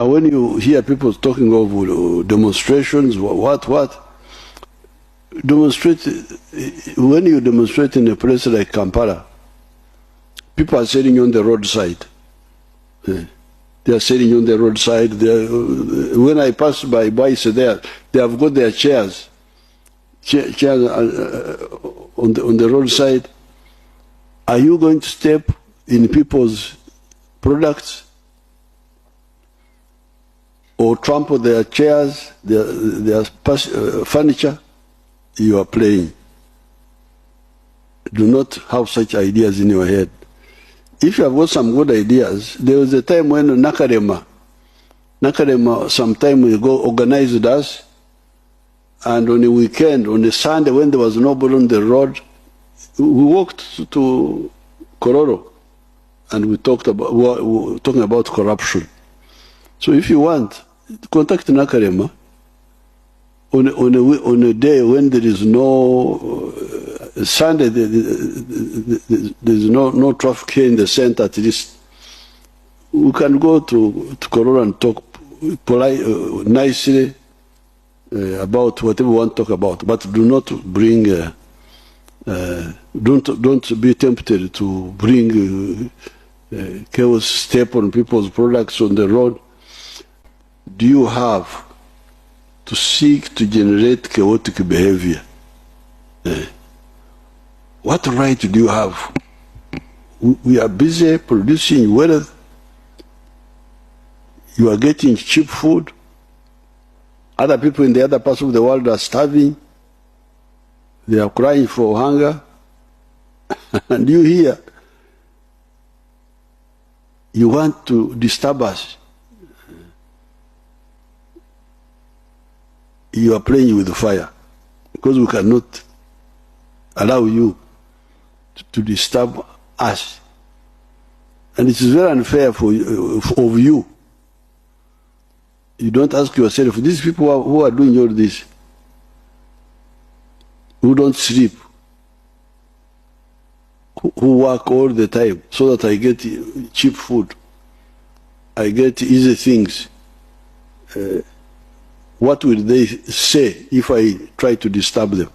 When you hear people talking of demonstrations, demonstrate, when you demonstrate in a place like Kampala, people are sitting on the roadside. They are sitting on the roadside. When I pass by boys there, they have got their chairs on the roadside. Are you going to step in people's products or trample their chairs, their furniture? You are playing. Do not have such ideas in your head. If you have got some good ideas, there was a time when Nakarema some time ago organized us, and on the weekend, on the Sunday when there was nobody on the road, we walked to Kororo and we were talking about corruption. So if you want, contact Nakarema on a day when there is no Sunday, there's no traffic here in the center. At least we can go to Kororo and talk nicely about whatever we want to talk about, but do not bring. Don't be tempted to bring chaos, step on people's products on the road. Do you have to seek to generate chaotic behavior? What right do you have? We are busy producing wealth. You are getting cheap food. Other people in the other parts of the world are starving. They are crying for hunger. And you here, you want to disturb us. You are playing with fire because we cannot allow you to disturb us. And it is very unfair of you. You don't ask yourself, these people who are doing all this, who don't sleep, who work all the time so that I get cheap food, I get easy things, what will they say if I try to disturb them?